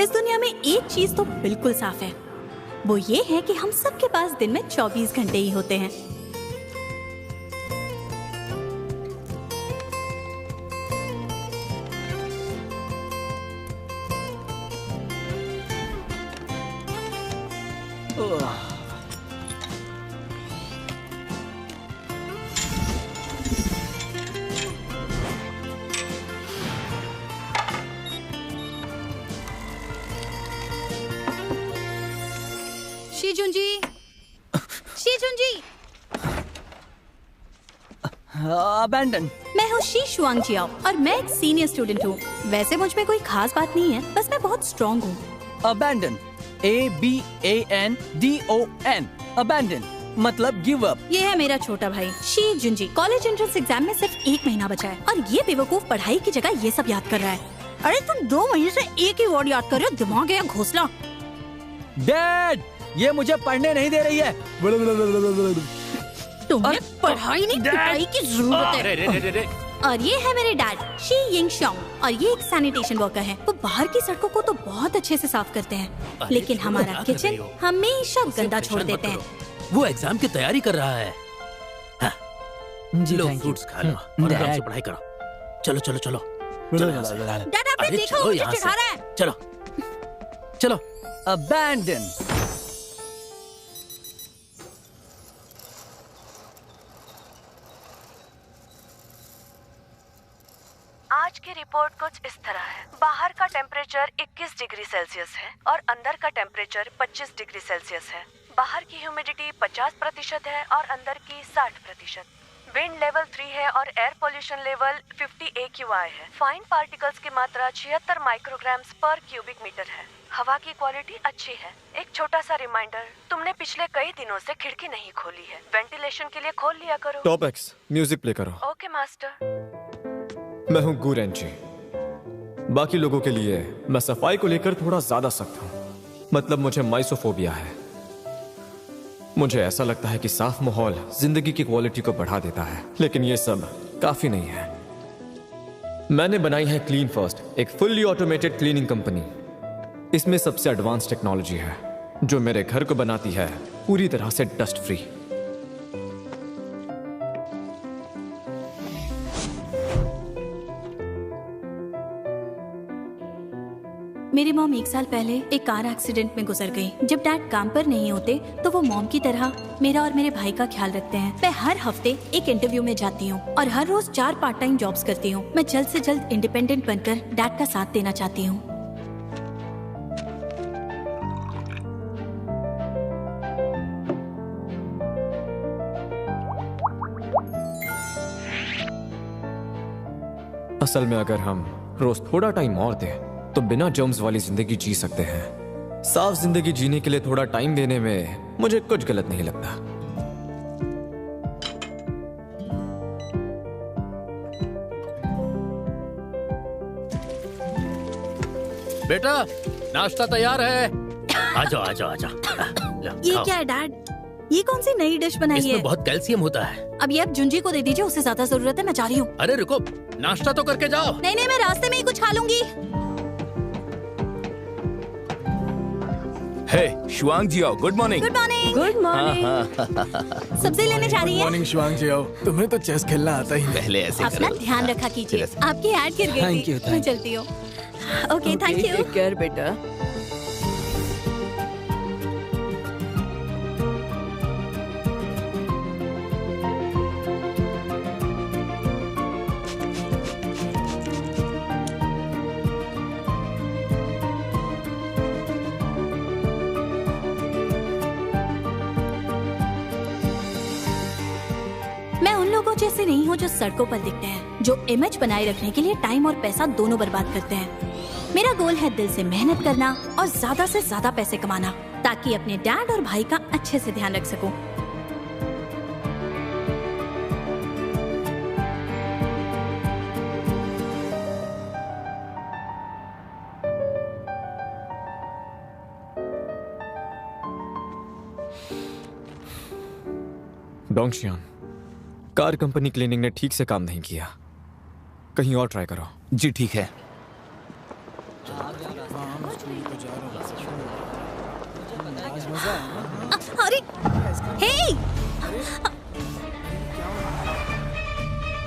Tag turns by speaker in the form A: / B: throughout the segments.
A: इस दुनिया में एक चीज तो बिल्कुल साफ है, वो ये है कि हम सबके पास दिन में 24 घंटे ही होते हैं। शीजुनजी,
B: अबैंडन।
A: मैं हूँ शी शुआंगजियाओ और मैं एक सीनियर स्टूडेंट हूँ। वैसे मुझ में कोई खास बात नहीं है, बस मैं बहुत स्ट्रॉन्ग हूँ।
B: अबैंडन, ABANDON, अबैंडन मतलब गिव अप।
A: ये है मेरा छोटा भाई शी जुनजी। कॉलेज एंट्रेंस एग्जाम में सिर्फ 1 महीना बचा है और ये बेवकूफ पढ़ाई की जगह ये सब याद कर रहा है। अरे तुम 2 महीने से एक ही वर्ड याद कर रहे हो, दिमाग है या घोंसला?
B: डैड, ये मुझे पढ़ने नहीं दे रही है।
A: तुम्हें पढ़ाई नहीं पढ़ाई की जरूरत है। और ये है मेरे डैड शी यिंग शोंग और ये एक सैनिटेशन वर्कर है। वो बाहर की सड़कों को तो बहुत अच्छे से साफ करते हैं, लेकिन हमारा किचन हमेशा गंदा छोड़ देते हैं।
C: वो एग्जाम की तैयारी कर रहा है। हाँ।
B: जी,
C: लो
B: थैंक यू।
C: फ्रूट्स खा लो और आराम से पढ़ाई करो। चलो चलो चलो चलो यहाँ से।
A: डैड आपने
C: अरे
A: देखा
C: चलो
A: मुझे
C: यहाँ
A: चिढ़ा
C: से।
A: रहा है।
C: चलो चलो।
B: अबैंडन।
D: आज की रिपोर्ट कुछ इस तरह है। बाहर का टेम्परेचर 21 डिग्री सेल्सियस है और अंदर का टेम्परेचर 25 डिग्री सेल्सियस है। बाहर की ह्यूमिडिटी 50% है और अंदर की 60%। विंड लेवल 3 है और एयर पोल्यूशन लेवल 50 AQI है। फाइन पार्टिकल्स की मात्रा 76 माइक्रोग्राम्स पर क्यूबिक मीटर है। हवा की क्वालिटी अच्छी है। एक छोटा सा रिमाइंडर, तुमने पिछले कई दिनों से खिड़की नहीं खोली है। वेंटिलेशन के लिए खोल लिया करो।
E: टॉप एक्स म्यूजिक प्ले करो।
D: Okay master.
E: मैं हूँ गू रेंची। बाकी लोगों के लिए मैं सफाई को लेकर थोड़ा ज्यादा सख्त हूँ। मतलब मुझे माइसोफोबिया है। मुझे ऐसा लगता है कि साफ माहौल जिंदगी की क्वालिटी को बढ़ा देता है, लेकिन ये सब काफी नहीं है। मैंने बनाई है क्लीन फर्स्ट, एक फुल्ली ऑटोमेटेड क्लीनिंग कंपनी। इसमें सबसे एडवांस टेक्नोलॉजी है जो मेरे घर को बनाती है पूरी तरह से डस्ट फ्री।
A: मेरी मॉम 1 साल पहले एक कार एक्सीडेंट में गुजर गई। जब डैड काम पर नहीं होते तो वो मॉम की तरह मेरा और मेरे भाई का ख्याल रखते हैं। मैं हर हफ्ते एक इंटरव्यू में जाती हूँ और हर रोज 4 पार्ट टाइम जॉब्स करती हूँ। मैं जल्द से जल्द इंडिपेंडेंट बनकर डैड का साथ देना चाहती हूँ।
E: असल में अगर हम रोज थोड़ा टाइम और दें तो बिना जर्म्स वाली जिंदगी जी सकते हैं। साफ जिंदगी जीने के लिए थोड़ा टाइम देने में मुझे कुछ गलत नहीं लगता।
C: बेटा नाश्ता तैयार है। आ जाओ आ जाओ आ जाओ।
A: ये क्या है डैड? ये कौन सी नई डिश बनाई
C: इसमें
A: है?
C: बहुत कैल्शियम होता है।
A: अब ये आप जुंजी को दे दीजिए, उसे ज्यादा जरूरत है। मैं जा रही हूँ।
C: अरे रुको, नाश्ता तो करके जाओ।
A: नहीं नहीं, मैं रास्ते में ही कुछ खा लूंगी।
F: Hey Shuang Xiao, good morning.
A: Good morning.
D: Good morning.
A: सब्जी लेने जा रही है।
G: मॉर्निंग शुआंग जियाओ, तुम्हें तो चेस खेलना आता ही नहीं।
F: पहले ऐसे
A: अपना
F: करो।
A: ध्यान रखा कीजिए। आपकी ऐड गिर गई
B: Thank
A: थी।
B: you, thank
A: मैं चलती हूँ। Okay, thank you.
D: Take care बेटा।
A: मैं उन लोगों जैसे नहीं हूँ जो सड़कों पर दिखते हैं, जो इमेज बनाए रखने के लिए टाइम और पैसा दोनों बर्बाद करते हैं। मेरा गोल है दिल से मेहनत करना और ज्यादा से ज्यादा पैसे कमाना, ताकि अपने डैड और भाई का अच्छे से ध्यान रख सकूं।
E: डोंगशियान, कार कंपनी क्लीनिंग ने ठीक से काम नहीं किया। कहीं और ट्राई करो।
F: जी ठीक है।
A: अरे हे!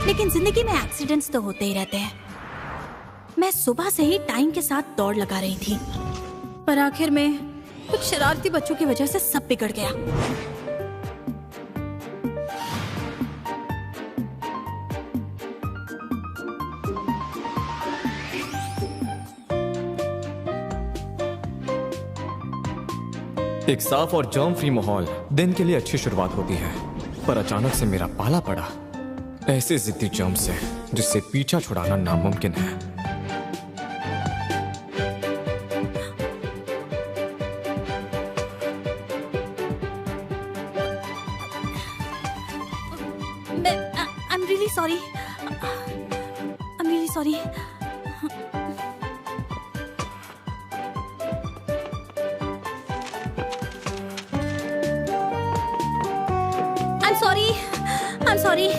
A: लेकिन जिंदगी में एक्सीडेंट्स तो होते ही रहते हैं। मैं सुबह से ही टाइम के साथ दौड़ लगा रही थी, पर आखिर में कुछ शरारती बच्चों की वजह से सब बिगड़ गया।
E: एक साफ और जर्म फ्री माहौल दिन के लिए अच्छी शुरुआत होती है, पर अचानक से मेरा पाला पड़ा ऐसे जिद्दी जर्म से जिससे पीछा छुड़ाना नामुमकिन है।
A: I'm really sorry. I'm really sorry. I'm sorry.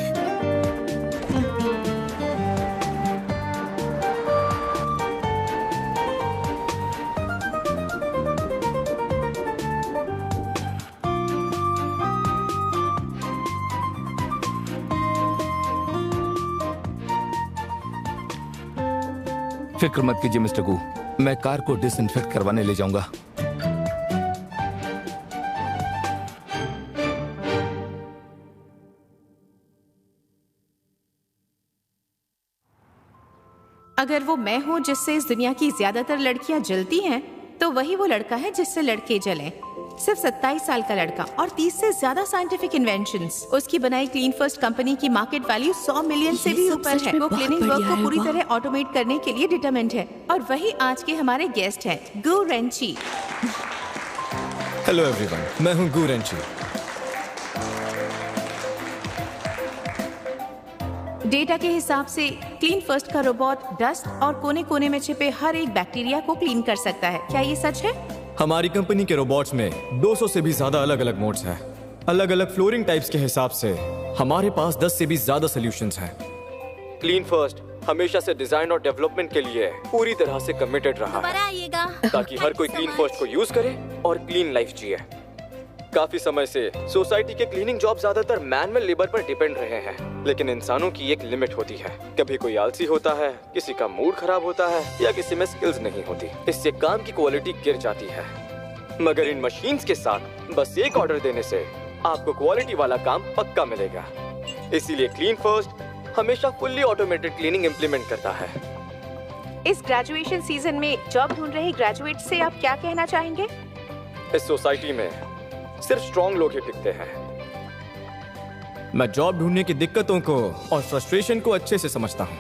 F: फिक्र मत कीजिए मिस्टर गू, मैं कार को डिसइंफेक्ट करवाने ले जाऊंगा।
H: अगर वो मैं हूँ जिससे इस दुनिया की ज्यादातर लड़कियां जलती हैं, तो वही वो लड़का है जिससे लड़के जलें। सिर्फ 27 साल का लड़का और 30 से ज्यादा साइंटिफिक इन्वेंशंस। उसकी बनाई क्लीन फर्स्ट कंपनी की मार्केट वैल्यू 100 मिलियन से भी ऊपर है। वो क्लीनिंग वर्क को पूरी तरह ऑटोमेट करने के लिए डिटरमिन्ड है। और वही आज के हमारे गेस्ट हैं, गू रेंची।
E: हेलो एवरीवन, मैं हूं गू रेंची।
H: डेटा के हिसाब से क्लीन फर्स्ट का रोबोट डस्ट और कोने कोने में छिपे हर एक बैक्टीरिया को क्लीन कर सकता है। क्या ये सच है?
E: हमारी कंपनी के रोबोट्स में 200 से भी ज्यादा अलग अलग मोड्स हैं। अलग अलग फ्लोरिंग टाइप्स के हिसाब से हमारे पास 10 से भी ज्यादा सॉल्यूशंस हैं। क्लीन फर्स्ट हमेशा से डिजाइन और डेवलपमेंट के लिए पूरी तरह से कमिटेड रहा है, ताकि हर कोई क्लीन फर्स्ट को यूज करे और क्लीन लाइफ जिए। काफी समय से सोसाइटी के क्लीनिंग जॉब ज्यादातर मैनुअल लेबर पर डिपेंड रहे हैं, लेकिन इंसानों की एक लिमिट होती है। कभी कोई आलसी होता है, किसी का मूड खराब होता है या किसी में स्किल्स नहीं होती। इससे काम की क्वालिटी गिर जाती है। मगर इन मशीन्स के साथ बस एक ऑर्डर देने से आपको क्वालिटी वाला काम पक्का मिलेगा। इसीलिए क्लीन फर्स्ट हमेशा फुल्ली ऑटोमेटेड क्लीनिंग इम्प्लीमेंट करता है।
H: इस ग्रेजुएशन सीजन में जॉब ढूंढ रहे ग्रेजुएट से आप क्या कहना चाहेंगे?
E: इस सोसाइटी में सिर्फ स्ट्रॉन्ग लोग ही टिकते हैं। मैं जॉब ढूंढने की दिक्कतों को और फ्रस्ट्रेशन को अच्छे से समझता हूँ,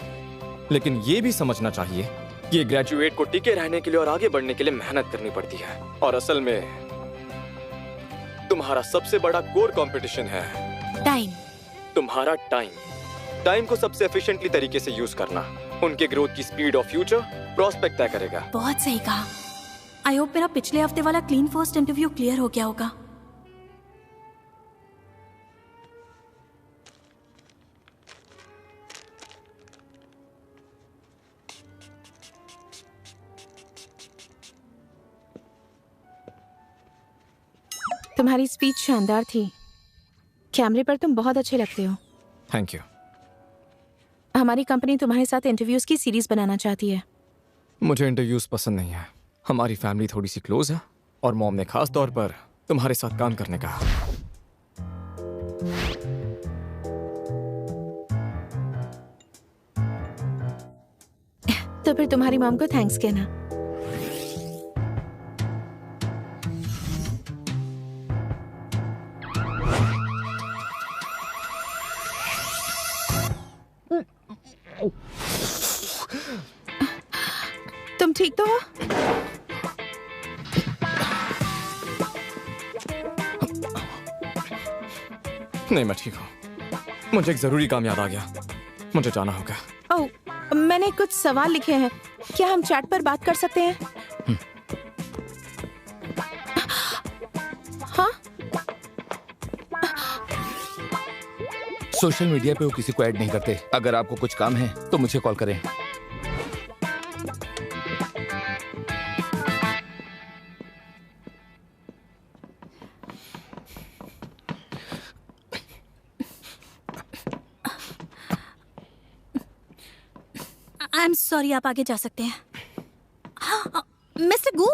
E: लेकिन ये भी समझना चाहिए कि ये ग्रेजुएट को टिके रहने के लिए और आगे बढ़ने के लिए मेहनत करनी पड़ती है। और असल में तुम्हारा सबसे बड़ा कोर कंपटीशन है
A: टाइम।
E: तुम्हारा टाइम को सबसे एफिशिएंटली तरीके से यूज करना उनके ग्रोथ की स्पीड और फ्यूचर प्रोस्पेक्ट तय करेगा।
A: बहुत सही कहा। आई होप मेरा पिछले हफ्ते वाला क्लीन फर्स्ट इंटरव्यू क्लियर हो गया होगा।
H: तुम्हारी स्पीच शानदार थी। कैमरे पर तुम बहुत अच्छे लगते हो।
E: Thank you.
H: हमारी कंपनी तुम्हारे साथ इंटरव्यूज की सीरीज बनाना चाहती है।
E: मुझे इंटरव्यूज पसंद नहीं है। हमारी फैमिली थोड़ी सी क्लोज है और मॉम ने खास तौर पर तुम्हारे साथ काम करने का।
H: तो फिर तुम्हारी मॉम को थैंक्स कहना। तुम ठीक तो हो?
E: नहीं, मैं ठीक हूँ। मुझे एक जरूरी काम याद आ गया। मुझे जाना होगा।
H: ओह, मैंने कुछ सवाल लिखे हैं। क्या हम चैट पर बात कर सकते हैं? हाँ?
F: सोशल मीडिया पे वो किसी को ऐड नहीं करते। अगर आपको कुछ काम है तो मुझे कॉल करें।
A: सॉरी, आप आगे जा सकते हैं। मिस्टर गू,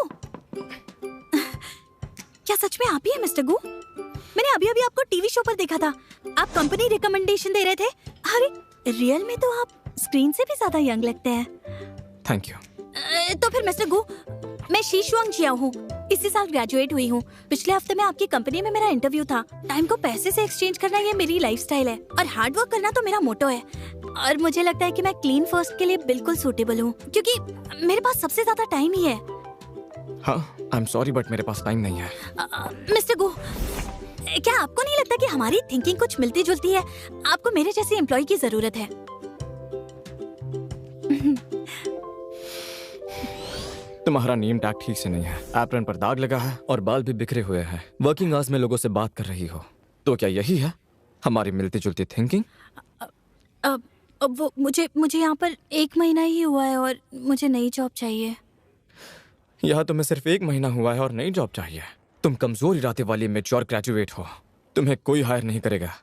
A: क्या सच में आप ही हैं मिस्टर गू? मैंने अभी अभी आपको टीवी शो पर देखा था। आप कंपनी रिकमेंडेशन दे रहे थे। अरे रियल में तो आप स्क्रीन से भी ज्यादा यंग लगते हैं।
E: Thank you.
A: तो फिर मिस्टर गू, मैं शीशुआंग जिया हूँ, इसी साल ग्रेजुएट हुई हूँ। पिछले हफ्ते में आपकी कंपनी में मेरा इंटरव्यू था। टाइम को पैसे से एक्सचेंज करना ये मेरी लाइफस्टाइल है और हार्ड वर्क करना तो मेरा मोटो है। और मुझे लगता है कि मैं क्लीन फर्स्ट के लिए बिल्कुल सूटेबल हूँ, क्योंकि मेरे पास सबसे ज्यादा टाइम ही है।
E: हाँ, आई एम सॉरी बट मेरे पास टाइम नहीं है।
A: मिस्टर गो, क्या आपको नहीं लगता कि हमारी थिंकिंग कुछ मिलती जुलती है? आपको मेरे जैसे एम्प्लॉय की जरूरत है।
E: तुम्हारा नेम टैग ठीक से नहीं है, एप्रन पर दाग लगा है और बाल भी बिखरे हुए हैं। वर्किंग आवर्स में लोगों से बात कर रही हो, तो क्या यही है हमारी मिलती जुलती थिंकिंग?
A: वो मुझे यहाँ पर 1 महीना ही हुआ है और मुझे नई जॉब चाहिए।
E: यहाँ तुम्हें सिर्फ 1 महीना हुआ है और नई जॉब चाहिए? तुम कमजोर इरादे वाली मैच्योर ग्रेजुएट हो, तुम्हें कोई हायर नहीं करेगा।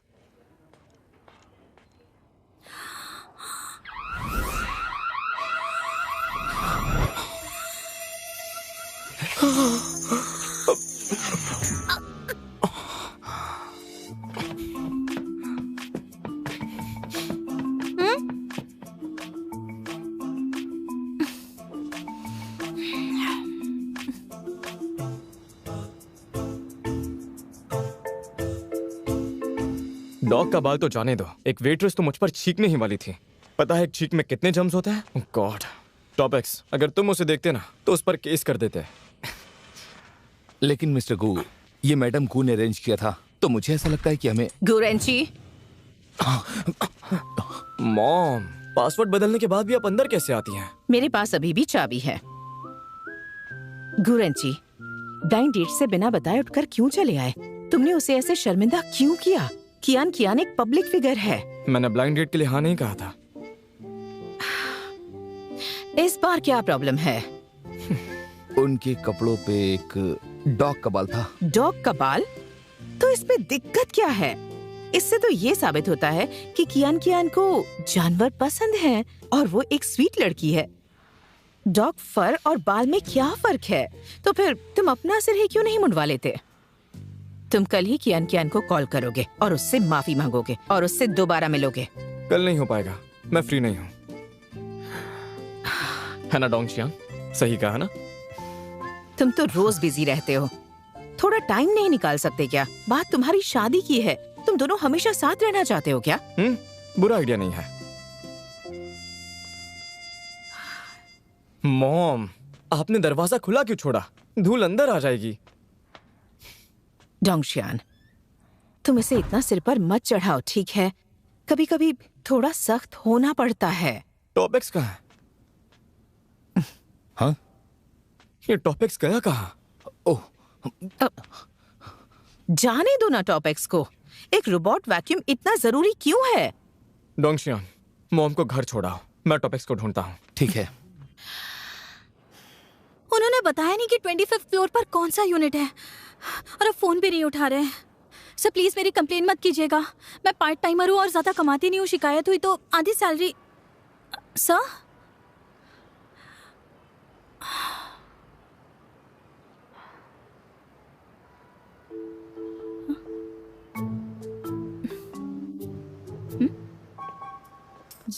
E: डॉग का बाल तो जाने दो, एक वेट्रेस तो मुझ पर छींकने ही वाली थी। पता है एक छींक में कितने जम्स होते हैं? गॉड। टॉपिक्स, अगर तुम उसे देखते ना तो उस पर केस कर देते।
F: लेकिन मिस्टर गू, ये मैडम गू ने अरेंज किया था, तो मुझे ऐसा लगता है कि हमें।
H: गुरेंची,
E: मॉम, पासवर्ड बदलने के बाद भी आप अंदर कैसे आती हैं?
H: मेरे पास अभी भी चाबी है। गुरेंची, ब्लाइंड डेट से बिना बताए उठकर क्यों चले आए? तुमने उसे ऐसे शर्मिंदा क्यों किया? कियान एक पब्लिक फिगर है।
E: मैंने ब्लाइंड डेट के लिए हाँ नहीं कहा था।
H: इस बार क्या प्रॉब्लम है?
F: उनके कपड़ों पे एक डॉग का बाल था।
H: डॉग का बाल? तो इसमें दिक्कत क्या है? इससे तो ये साबित होता है कि कियान को जानवर पसंद हैं और वो एक स्वीट लड़की है। डॉग फर और बाल में क्या फर्क है? तो फिर तुम अपना सिर ही क्यों नहीं मुंडवा लेते? तुम कल ही कियान को कॉल करोगे और उससे माफी मांगोगे और उससे दोबारा मिलोगे।
E: कल नहीं हो पाएगा, मैं फ्री नहीं हूँ। है ना डोंगशियान? सही कहा ना?
H: तुम तो रोज बिजी रहते हो, थोड़ा टाइम नहीं निकाल सकते क्या? बात तुम्हारी शादी की है, तुम दोनों हमेशा साथ रहना चाहते हो क्या?
E: बुरा आइडिया नहीं है। मॉम, आपने दरवाजा खुला क्यों छोड़ा? धूल अंदर आ जाएगी।
H: डोंगशियान, तुम इसे इतना सिर पर मत चढ़ाओ, ठीक है? कभी कभी थोड़ा सख्त होना पड़ता है।
E: टॉपिक्स कहाँ है?
F: हाँ?
E: ये टॉपिक्स गया कहाँ?
F: ओह,
H: जाने दो ना टॉपिक्स को। एक रोबोट वैक्यूम इतना जरूरी क्यों है?
E: डोंगशियान, मॉम को घर छोड़ाओ, मैं टॉपिक्स को ढूंढता हूँ।
F: ठीक है।
A: उन्होंने बताया नहीं कि 25th फ्लोर पर कौन सा यूनिट है और अब फोन भी नहीं उठा रहे हैं। सर प्लीज मेरी कंप्लेन मत कीजिएगा, मैं पार्ट टाइमर हूँ और ज्यादा कमाती नहीं हूँ। शिकायत हुई तो आधी सैलरी। सर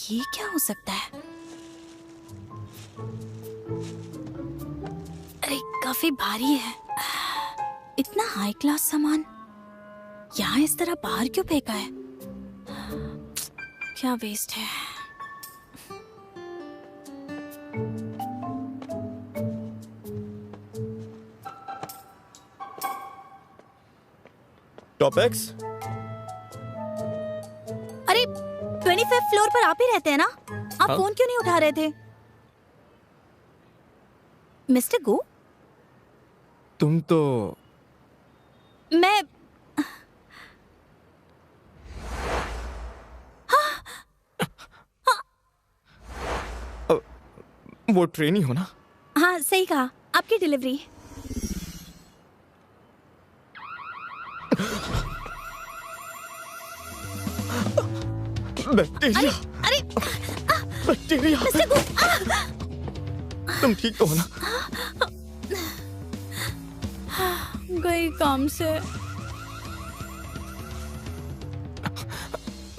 A: ये क्या हो सकता है? अरे काफी भारी है। इतना हाई क्लास सामान यहाँ इस तरह बाहर क्यों फेंका है? क्या वेस्ट है।
E: टॉपिक्स?
A: अरे 25th फ्लोर पर आप ही रहते हैं ना? आप
E: हाँ?
A: फोन क्यों नहीं उठा रहे थे? मिस्टर गो,
E: तुम तो
A: मैं
E: वो ट्रेनी हो ना?
A: हाँ सही कहा, आपकी डिलीवरी।
E: बैक्टीरिया।
A: अरे
E: बैक्टीरिया। तुम ठीक तो हो ना?
A: गई काम से।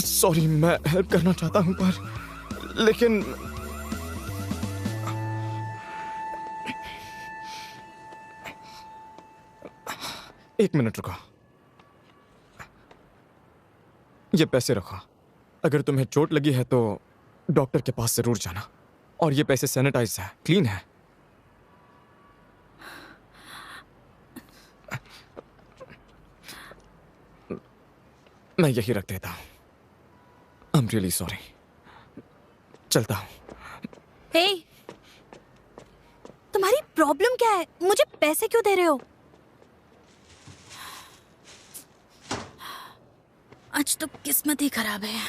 E: सॉरी, मैं हेल्प करना चाहता हूं पर लेकिन एक मिनट रुको। ये पैसे रखो। अगर तुम्हें चोट लगी है तो डॉक्टर के पास जरूर जाना। और ये पैसे सैनिटाइज है, क्लीन है। मैं यही रख देता हूं। आई एम रियली सॉरी। चलता हूं।
A: हे, तुम्हारी प्रॉब्लम क्या है? मुझे पैसे क्यों दे रहे हो? आज तो किस्मत ही खराब है।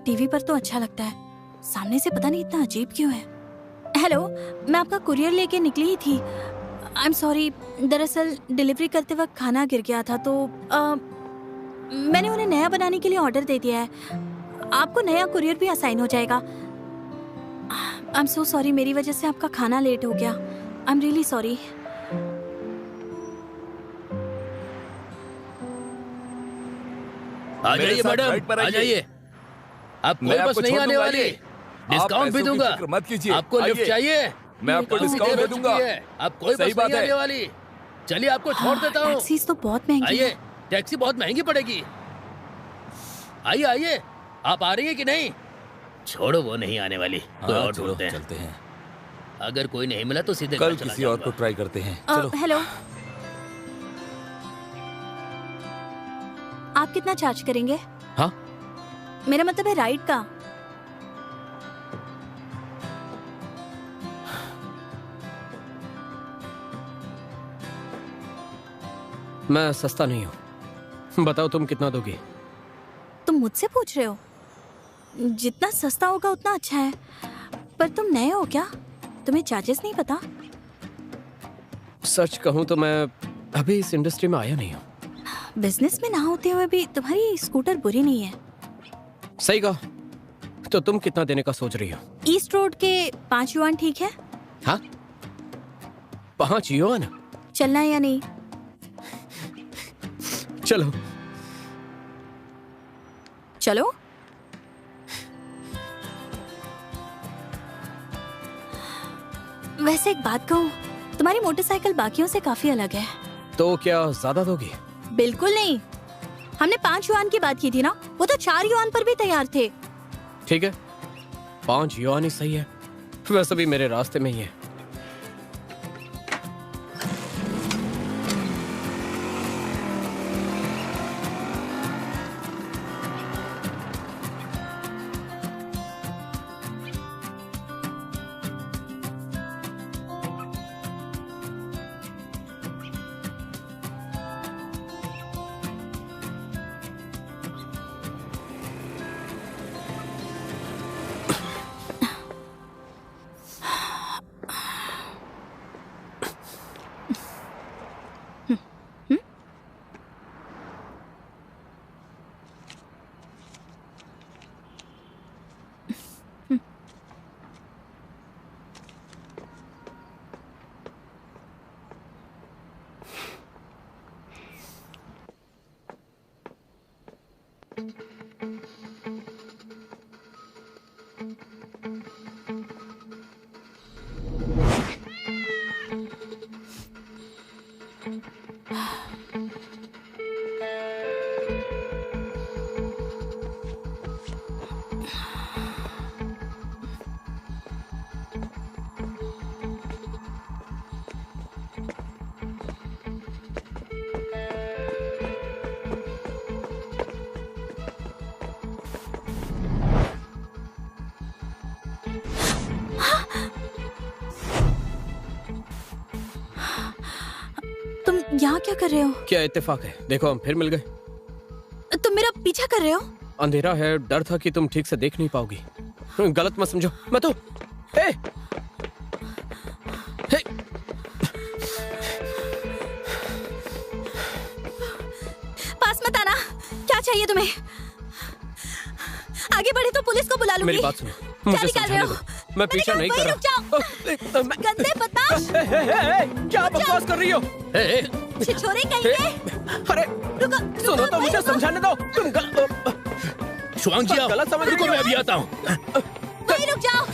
A: टीवी पर तो अच्छा लगता है, सामने से पता नहीं इतना अजीब क्यों है। हेलो, मैं आपका कुरियर लेके निकली ही थी। आई एम सॉरी, दरअसल डिलीवरी करते वक्त खाना गिर गया था तो मैंने उन्हें नया बनाने के लिए ऑर्डर दे दिया है। आपको नया कुरियर भी असाइन हो जाएगा। आई एम सो सॉरी, मेरी वजह से आपका खाना लेट हो गया। I am really sorry.
C: आ जाइए मैडम, आ जाइए। आप कोई बस नहीं आने वाली। डिस्काउंट भी दूंगा।
F: मत कीजिए।
C: आपको लिफ्ट चाहिए?
F: मैं आपको डिस्काउंट दे दूंगा।
C: आप कोई बस नहीं आने वाली। चलिए आपको छोड़ देता हूँ।
A: टैक्सीज तो बहुत महंगी
C: आइए,
A: है।
C: टैक्सी बहुत महंगी पड़ेगी। आइए आइए, आप आ रही है कि नहीं? छोड़ो, वो नहीं आने वाली। कोई और ढूंढते हैं।
F: चलते हैं।
C: अगर कोई नहीं मिला तो सीधे
F: कल
C: घर चला
F: किसी और को
C: जाऊंगा।
F: ट्राई करते हैं। चलो।
A: हेलो, आप कितना चार्ज करेंगे?
C: हाँ,
A: मेरा मतलब है राइड का।
I: मैं सस्ता नहीं हूँ। बताओ तुम कितना दोगी?
A: तुम मुझसे पूछ रहे हो? जितना सस्ता होगा उतना अच्छा है। पर तुम नए हो क्या? तुम्हें चार्जेस नहीं पता?
I: सच कहूँ तो मैं अभी इस इंडस्ट्री में आया नहीं हूँ।
A: बिजनेस में ना होते हुए भी तुम्हारी स्कूटर बुरी नहीं है।
I: सही कहा। तो तुम कितना देने का सोच रही हो?
A: ईस्ट रोड के 5 युआन ठीक है?
I: हाँ, 5 युआन?
A: चलना है या नहीं?
I: चलो।
A: चलो। वैसे एक बात कहूँ, तुम्हारी मोटरसाइकिल बाकियों से काफी अलग है।
I: तो क्या ज्यादा दोगी?
A: बिल्कुल नहीं। हमने 5 युआन की बात की थी ना, वो तो 4 युआन पर भी तैयार थे।
I: ठीक है, 5 युआन ही सही है। वैसे भी मेरे रास्ते में ही है।
A: तुम यहाँ क्या कर रहे हो?
I: क्या इत्तेफाक है, देखो हम फिर मिल गए।
A: तुम मेरा पीछा कर रहे हो?
I: अंधेरा है, डर था कि तुम ठीक से देख नहीं पाओगी। गलत मत समझो। मैं तो हे!
A: चाहिए तुम्हें? आगे बढ़े तो पुलिस को बुला लूंगी।
I: मेरी बात सुनो, मुझे समझाने दो। मैं पीछा नहीं कर रहा।
A: गंदे बदमाश!
I: क्या बकवास कर रही हो?
A: छिछोरे कहीं के!
I: अरे सुनो तो, मुझे समझाने दो। तुम
C: शुआंग जी,
I: गलत समझ रही
C: रुको,
I: हो।
C: मैं अभी आता हूँ।
A: वहीं रुक जाओ।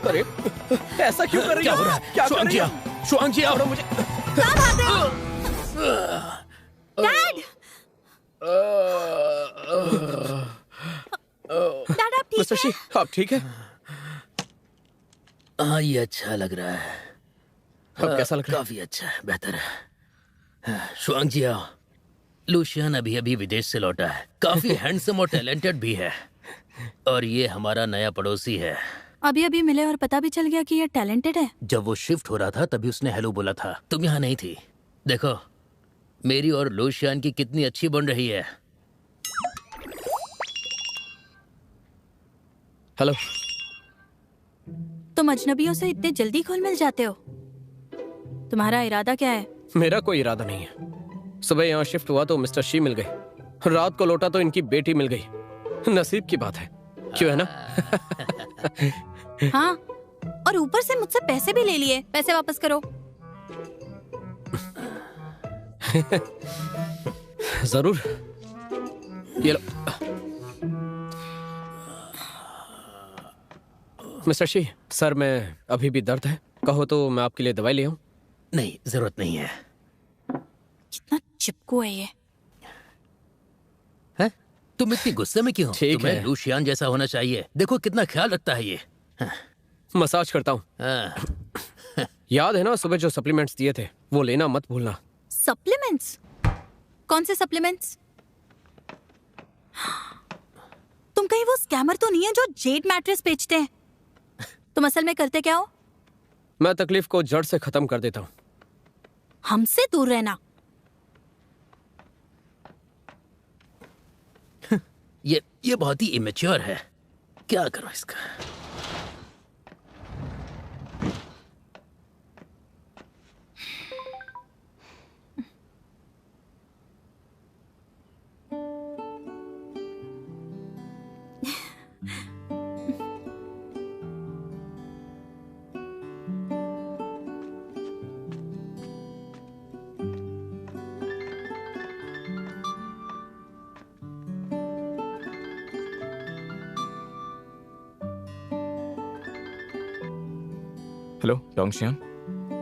I: अरे ऐसा क्यों कर रही
C: क्या
I: हो?
C: हो रहा है?
I: क्या कर
C: शुआंग
I: रही
C: जी,
I: हो?
C: शुआंग जी,
I: छोड़ो मुझे।
A: कहाँ भाग रहे हो? डैड! डैड, आप ठीक
I: मिस्टर शी, आप ठीक है?
C: हाँ, ये अच्छा लग रहा है।
I: अब कैसा लग रहा है?
C: काफी अच्छा है, बेहतर है। शुआंग जी आओ। लुशियान अभी अभी विदेश से लौटा है, काफी हैंडसम और टैलेंटेड भी है, और ये हमारा नया पड़ोसी है।
A: अभी अभी मिले और पता भी चल गया कि ये टैलेंटेड है।
C: जब वो शिफ्ट हो रहा था तभी उसने हेलो बोला था। तुम यहाँ नहीं थी। देखो मेरी और लुशियान की कितनी अच्छी बन रही है।
I: हेलो।
A: तुम अजनबियों से इतने जल्दी घुल मिल जाते हो? तुम्हारा इरादा क्या है?
I: मेरा कोई इरादा नहीं है। सुबह यहाँ शिफ्ट हुआ तो मिस्टर शी मिल गए, रात को लौटा तो इनकी बेटी मिल गई। नसीब की बात है, क्यों है ना?
A: हाँ, और ऊपर से मुझसे पैसे भी ले लिए। पैसे वापस करो।
I: जरूर, ये लो। मिस्टर शी, सर में अभी भी दर्द है, कहो तो मैं आपके लिए दवाई ले आऊं?
C: नहीं, जरूरत नहीं है।
A: कितना चिपकू है ये।
C: है? तुम इतनी गुस्से में क्यों?
I: ठीक
C: तुम्हें
I: है।
C: लुशियान जैसा होना चाहिए। देखो कितना ख्याल रखता है ये।
I: मसाज करता हूँ।
C: हाँ।
I: याद है ना सुबह जो सप्लीमेंट्स दिए थे, वो लेना मत भूलना।
A: सप्लीमेंट्स? कौन से सप्लीमेंट्स? तुम कहीं वो स्कैमर तो नहीं है जो जेड मैट्रेस बेचते हैं? तुम असल में करते क्या हो?
I: मैं तकलीफ को जड़ से खत्म कर देता हूँ।
A: हमसे दूर रहना।
C: ये बहुत ही इमेच्योर है। क्या करो इसका?
E: हेलो डोंगशियान।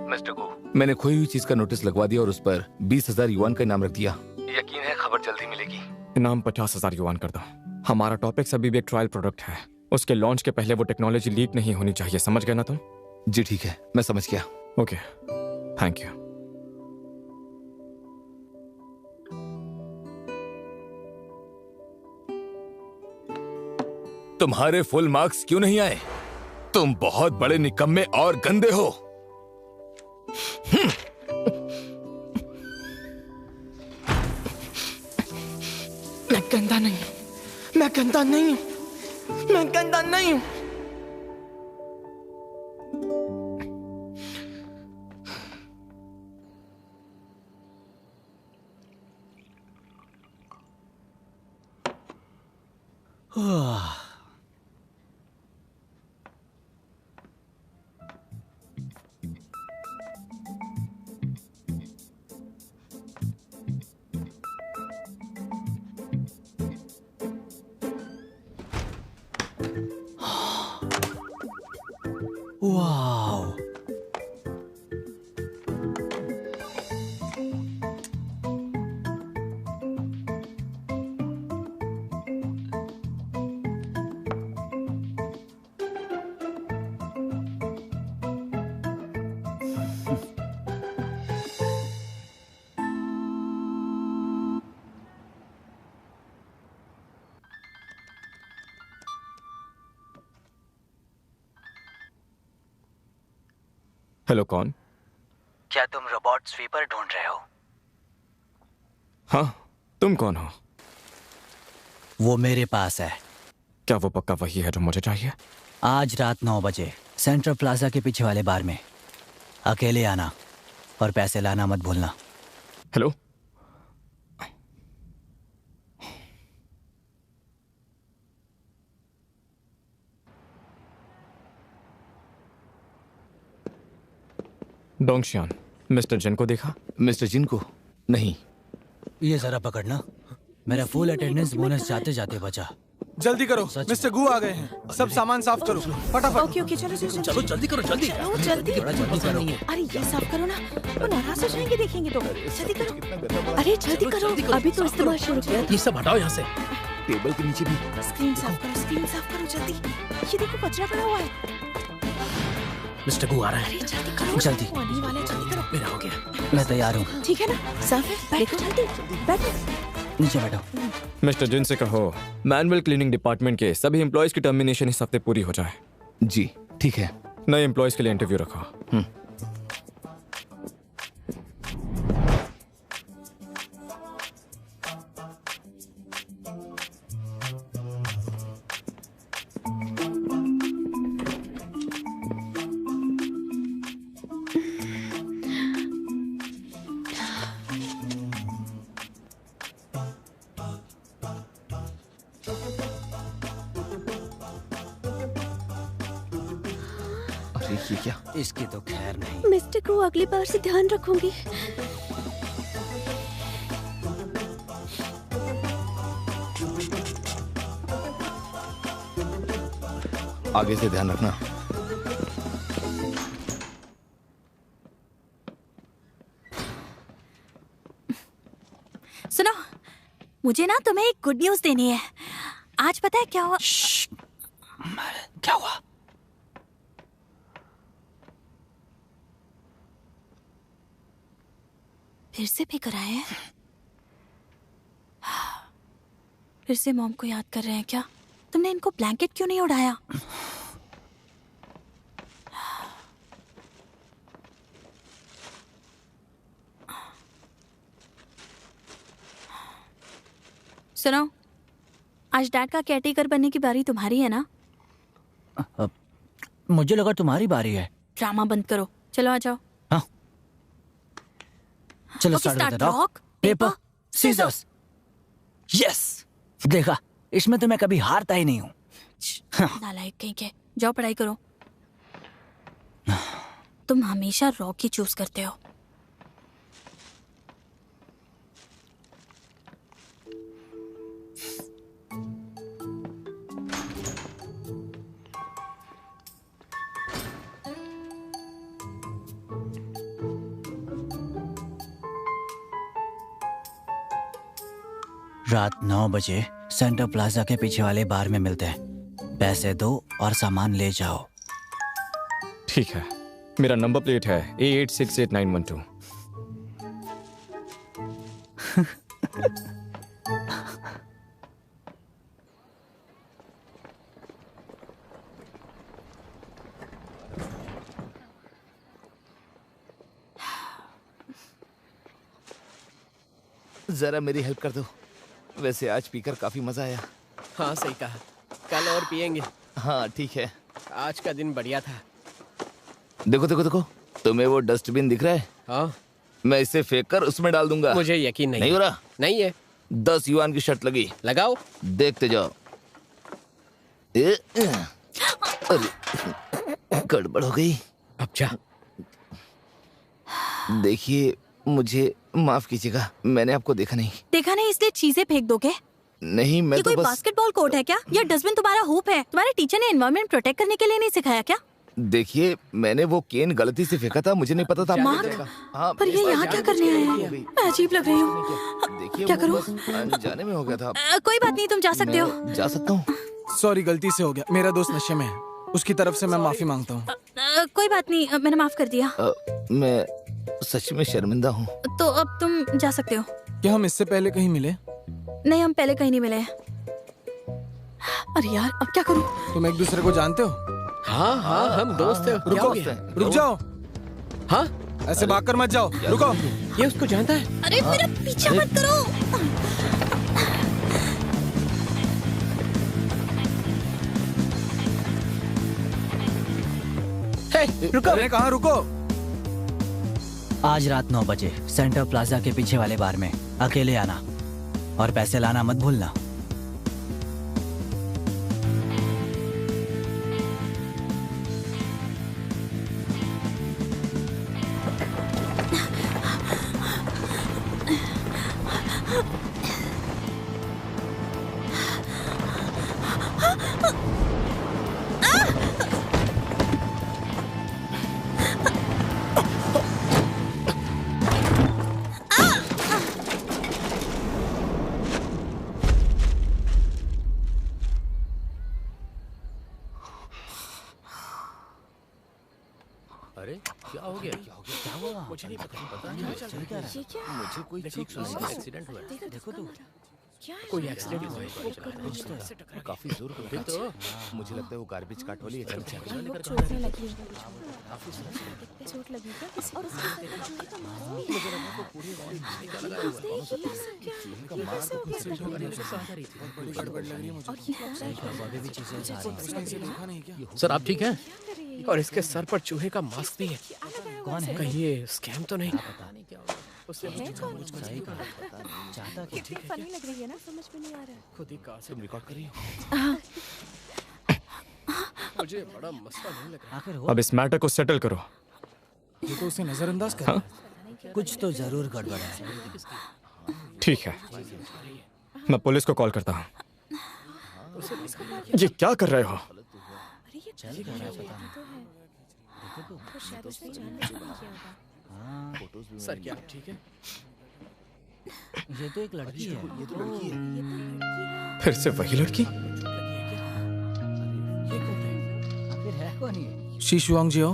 F: मिस्टर गो, मैंने खोई हुई चीज का नोटिस लगवा दिया और उस पर 20,000 युआन का इनाम रख दिया। यकीन है खबर जल्दी मिलेगी।
E: इनाम 50,000 युआन कर दो। हमारा टॉपिक अभी भी एक ट्रायल प्रोडक्ट है, उसके लॉन्च के पहले वो टेक्नोलॉजी लीक नहीं होनी चाहिए। समझ गए ना तुम?
F: जी ठीक है, मैं समझ गया।
E: Okay, thank you.
F: तुम्हारे फुल मार्क्स क्यों नहीं आए? तुम बहुत बड़े निकम्मे और गंदे हो।
E: मैं गंदा नहीं हूं, मैं गंदा नहीं हूं, मैं गंदा नहीं हूं।
B: वाह,
E: हेलो, कौन?
J: क्या तुम रोबोट स्वीपर ढूंढ रहे हो?
E: हाँ, तुम कौन हो?
J: वो मेरे पास है।
E: क्या वो पक्का वही है जो मुझे चाहिए?
J: आज रात 9 बजे सेंट्रल प्लाजा के पीछे वाले बार में। अकेले आना और पैसे लाना मत भूलना।
E: हेलो, डोंगशियान, मिस्टर जिन को देखा?
F: मिस्टर जिन को नहीं।
J: ये जरा पकड़ना, मेरा फुल अटेंडेंस बोनस जाते जाते बचा।
G: जल्दी करो, मिस्टर गू आ गए हैं। सब सामान साफ करो फटाफट।
H: ओके ओके, चलो चलो
C: चलो जल्दी करो, जल्दी।
H: चलो जल्दी।
J: जल्दी करो।
H: अरे ये साफ करो ना, वो नाराज हो जाएंगे देखेंगे तो। जल्दी करो, अरे जल्दी करो, अभी तो इस्तेमाल शुरू किया।
C: ये सब हटाओ यहाँ से।
F: टेबल के नीचे भी।
H: स्क्रीन साफ करो, स्क्रीन साफ करो जल्दी। ये देखो कचरा पड़ा हुआ है।
C: मिस्टर गू आ रहा है।
H: अरे जल्दी करो,
J: जल्दी।
H: वो आने वाला है, जल्दी करो।
C: मेरा हो गया।
J: मैं तैयार हूँ।
H: ठीक है ना, साफ है, बैठो जल्दी, बैठो।
J: नीचे बैठो।
E: मिस्टर जिन से कहो मैनुअल क्लीनिंग डिपार्टमेंट के सभी एम्प्लॉयज की टर्मिनेशन इस हफ्ते पूरी हो जाए।
F: जी ठीक है।
E: नए एम्प्लॉयज के लिए इंटरव्यू रखा।
F: ये क्या?
J: इसकी तो खैर नहीं।
A: मिस्टर को अगली बार से ध्यान रखूंगी।
F: आगे से ध्यान रखना।
A: सुनो, मुझे ना तुम्हें एक गुड न्यूज देनी है। आज पता है क्या हुआ?
J: क्या हुआ?
A: फिर से फिक्र आए हैं? फिर से मॉम को याद कर रहे हैं क्या? तुमने इनको ब्लैंकेट क्यों नहीं उड़ाया? सुनो, आज डैड का केयरटेकर बनने की बारी तुम्हारी है ना?
J: मुझे लगा तुम्हारी बारी है।
A: ड्रामा बंद करो, चलो आ जाओ।
J: हाँ। चलो
A: Okay,
J: स्टार्ट
A: start.
J: करते हैं।
A: Rock,
J: paper
A: paper,
J: scissors. Yes, देखा, इसमें तो मैं कभी हारता ही नहीं हूँ।
A: नालायक कहीं के, जाओ पढ़ाई करो। तुम हमेशा रॉक ही चूज करते हो।
J: रात 9 बजे सेंटर प्लाजा के पीछे वाले बार में मिलते हैं। पैसे दो और सामान ले जाओ।
E: ठीक है, मेरा नंबर प्लेट है A868912।
F: जरा मेरी हेल्प कर दो। वैसे आज पीकर काफी मजा आया।
I: हाँ सही कहा, कल और पियेंगे।
F: हाँ ठीक है।
I: आज का दिन बढ़िया था।
F: देखो देखो देखो, तुम्हें वो डस्टबिन दिख रहा है?
I: हाँ।
F: मैं इसे फेंक कर उसमें डाल दूंगा।
I: मुझे यकीन नहीं।
F: नहीं हो रहा?
I: नहीं है।
F: 10 युआन की शर्त लगी।
I: लगाओ।
F: देखते जाओ। अरे गड़बड़ हो गई।
I: अब जा।
F: देखिए, मुझे माफ कीजिएगा, मैंने आपको देखा नहीं।
A: देखा नहीं इसलिए चीजें फेंक दोगे?
F: नहीं, मैं
A: ये
F: तो
A: कोई
F: बस...
A: बास्केटबॉल कोर्ट है क्या? या डस्टबिन तुम्हारा होप है? तुम्हारे टीचर ने एनवायरनमेंट प्रोटेक्ट करने के लिए नहीं सिखाया क्या?
F: देखिए, मैंने वो केन गलती से फेंका था, मुझे नहीं पता था।
A: मार्क,
F: हाँ,
A: पर ये यहाँ क्या करने आए हैं? मैं अजीब लग रही हूँ।
F: देखिए,
A: क्या
F: वो
A: करूँ?
F: बस अनजाने में हो गया था।
A: कोई बात नहीं, तुम जा सकते हो।
F: मैं जा सकता हूँ?
G: सॉरी, गलती से हो गया। मेरा दोस्त नशे में है, उसकी तरफ से मैं माफी मांगता हूँ।
A: कोई बात नहीं, मैंने माफ कर दिया।
F: मैं सच में शर्मिंदा हूँ।
A: तो अब तुम जा सकते हो।
G: क्या हम इससे पहले कहीं मिले?
A: नहीं, हम पहले कहीं नहीं मिले। अरे यार, अब क्या करूं?
G: तुम एक दूसरे को जानते हो?
I: हाँ हाँ, हम दोस्त हैं। क्या हो गया?
G: रुक जाओ।
I: हाँ,
G: ऐसे भागकर मत जाओ, रुको।
I: ये उसको जानता है?
A: अरे मेरा पीछा मत करो।
G: रुको। अरे कहाँ रुको?
J: आज रात 9 बजे सेंटर प्लाजा के पीछे वाले बार में अकेले आना और पैसे लाना मत भूलना।
C: अरे क्या हो गया?
J: क्या हुआ?
I: मुझे नहीं पता।
C: पता नहीं
J: चल क्या रहा है? मुझे कोई चीख सुनाई दे रही है।
C: एक्सीडेंट हुआ है।
J: देखो तो
I: कोई एक्सीडेंट हुआ है।
F: काफी जोर का
C: देख तो
F: मुझे लगता है वो गार्बेज काट वाली है। चल चल
H: चोट में लगी है। चोट लगी क्या? और उसके सर पे चूहे का मांस भी है।
J: अभी भी चीजें जा रही हैं।
I: सर आप ठीक हैं? और इसके सर पर चूहे का मास्क भी है।
J: कौन है?
I: कहीं ये स्कैम तो नहीं?
J: सही कहा। चाहता क्या?
H: कितनी फनी लग रही है ना, समझ में नहीं आ रहा है।
I: खुद ही कहा से
F: तुम रिकॉर्ड कर रही हो?
I: मुझे बड़ा मसला नहीं लग रहा।
J: आखिर हो
E: अब इस मैटर को सेटल करो।
G: ये तो उसे नजरअंदाज कर रहा है।
J: कुछ तो जरूर गड़बड़ है।
E: ठीक है, मैं पुलिस को कॉल करता हूँ। ये क्या कर रहे हो?
J: चल क्या रहा है पता नहीं। देखो तो
H: शायद उसने जानना शुरू किया होगा।
J: हाँ,
I: सर क्या आप ठीक है?
J: ये तो एक लड़की है।
F: ये तो लड़की है।
E: फिर से वही लड़की?
J: आखिर है कौन ये?
G: She शुआंग Jio.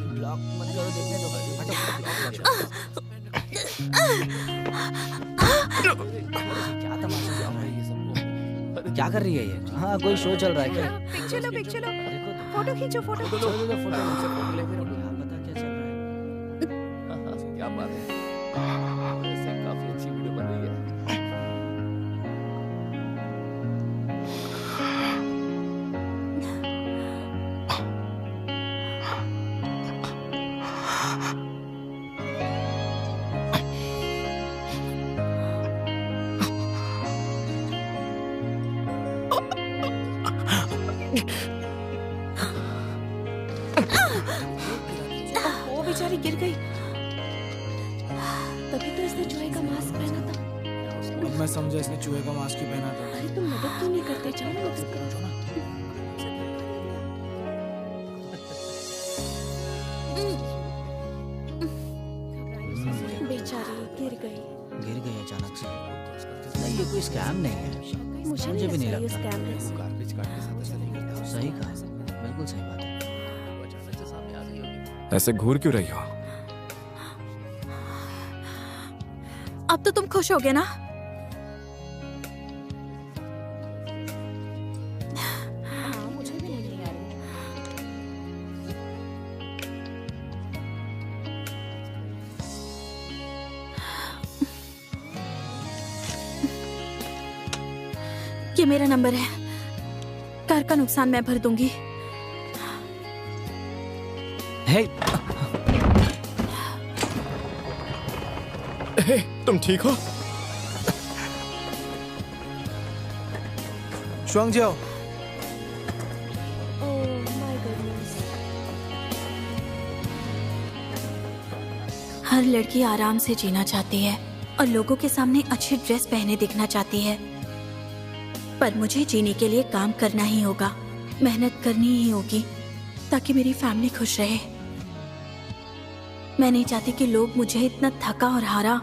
J: ब्लॉक मत करो, देखने दो। क्या तमाशा चल रहा है ये सबको? क्या कर रही है ये? हाँ कोई शो चल रहा है क्या?
H: पिक्चर लो, पिक्चर लो।
J: देखो तो।
H: फोटो खींचो, फोटो खींचो।
J: चलो तो फोटो क्या पता क्या चल रहा है?
F: क्या बात है? ऐसे काफी अच्छी वीडियो बन रही है।
H: वो बेचारी गिर गई। तभी तो इसने चूहे का मास्क पहना था।
G: अब मैं समझा इसने चूहे का मास्क क्यों पहना था।
H: अरे तुम मदद क्यों नहीं करते? चलो मदद करो ना। बेचारी गिर गई।
J: गिर गई अचानक से। नहीं ये कोई स्कैम नहीं है।
H: मुझे
J: भी नहीं
H: लगता ये
J: लगता।
H: स्कैम है।
F: गार्बेज काट के साथ ऐसा नहीं करता।
J: सही कहा, बिल्कुल सही बात है।
E: ऐसे घूर क्यों रही हो?
A: अब तो तुम खुश हो गए ना?
H: हाँ, मुझे भी नहीं आ रही।
A: ये मेरा नंबर है। कार का नुकसान मैं भर दूंगी।
J: हे
E: हे, तुम ठीक हो?
G: शुआंग जियो।
A: हर लड़की आराम से जीना चाहती है और लोगों के सामने अच्छी ड्रेस पहने दिखना चाहती है, पर मुझे जीने के लिए काम करना ही होगा, मेहनत करनी ही होगी ताकि मेरी फैमिली खुश रहे। मैं नहीं चाहती कि लोग मुझे इतना थका और हारा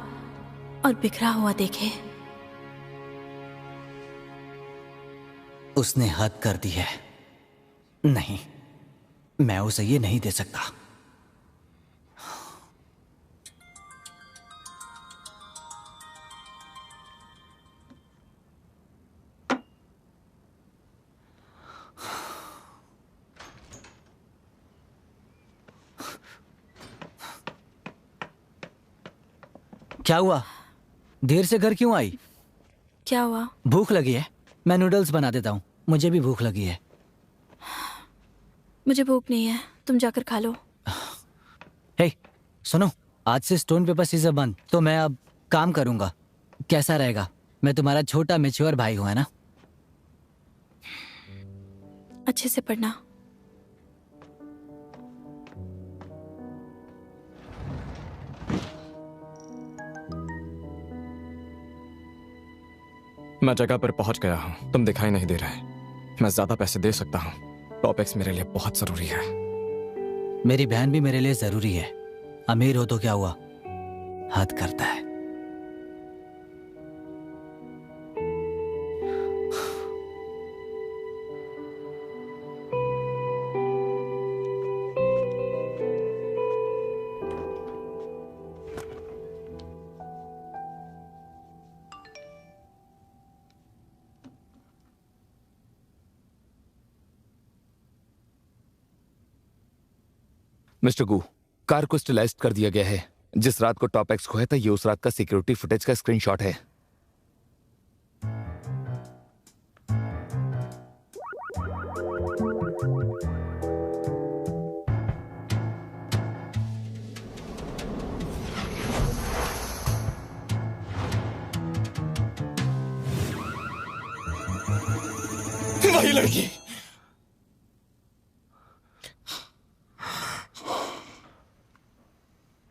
A: और बिखरा हुआ देखें।
J: उसने हद कर दी है। नहीं, मैं उसे ये नहीं दे सकता। क्या हुआ? देर से घर क्यों आई?
A: क्या हुआ?
J: भूख लगी है? मैं नूडल्स बना देता हूँ, मुझे भी भूख लगी है।
A: मुझे भूख नहीं है, तुम जाकर खा लो।
J: हे, सुनो, आज से स्टोन पेपर सीजर बंद, तो मैं अब काम करूंगा। कैसा रहेगा? मैं तुम्हारा छोटा मैच्योर भाई हूं, है ना?
A: अच्छे से पढ़ना।
E: मैं जगह पर पहुंच गया हूं, तुम दिखाई नहीं दे रहे। मैं ज्यादा पैसे दे सकता हूं। टॉप एक्स मेरे लिए बहुत जरूरी है।
J: मेरी बहन भी मेरे लिए जरूरी है। अमीर हो तो क्या हुआ, हद करता है।
F: मिस्टर गू, कार को स्टेलाइज कर दिया गया है। जिस रात को टॉप एक्स खोया था, ये उस रात का सिक्योरिटी फुटेज का स्क्रीनशॉट है।
E: वही लड़की।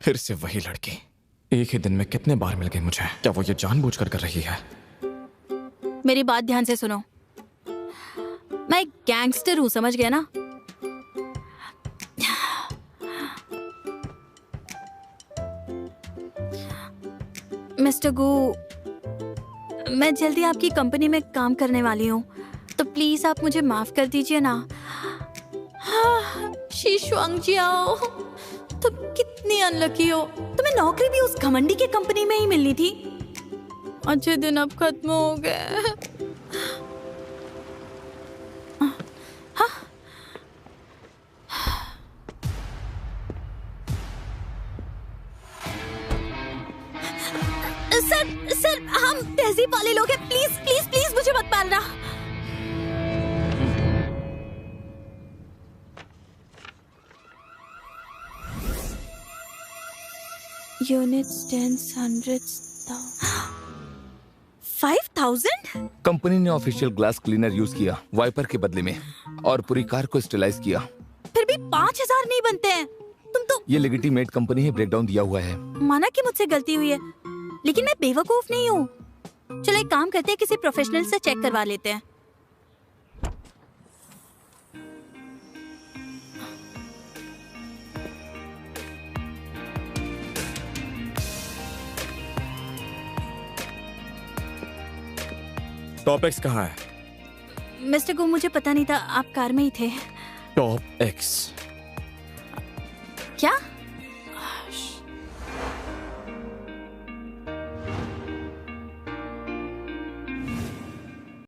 E: फिर से वही लड़की। एक ही दिन में कितने बार मिल गई मुझे। क्या वो ये जानबूझकर कर रही है?
A: मेरी बात ध्यान से सुनो। मैं एक गैंगस्टर हूं, समझ गया ना? मिस्टर गू, मैं जल्दी आपकी कंपनी में काम करने वाली हूँ, तो प्लीज आप मुझे माफ कर दीजिए ना। शी शुआंगजियाओ, तुम कितनी अनलकी हो। तुम्हें नौकरी भी उस घमंडी की कंपनी में ही मिलनी थी। अच्छे दिन अब खत्म हो गए। सर हम तहजीब वाले लोग हैं। प्लीज प्लीज प्लीज मुझे मत मारना। Units, tens, hundreds, 5,000?
F: कंपनी ने ऑफिशियल ग्लास क्लीनर यूज किया वाइपर के बदले में और पूरी कार को स्टेलाइज किया।
A: फिर भी 5,000 नहीं बनते हैं। तुम तो
F: ये लेजिटिमेट कंपनी है, ब्रेकडाउन दिया हुआ है।
A: माना कि मुझसे गलती हुई है, लेकिन मैं बेवकूफ नहीं हूँ। चलो एक काम करते हैं, किसी प्रोफेशनल से चेक करवा लेते हैं।
E: टॉप एक्स कहाँ है?
A: मिस्टर गो, मुझे पता नहीं था आप कार में ही थे।
E: टॉप एक्स
A: क्या?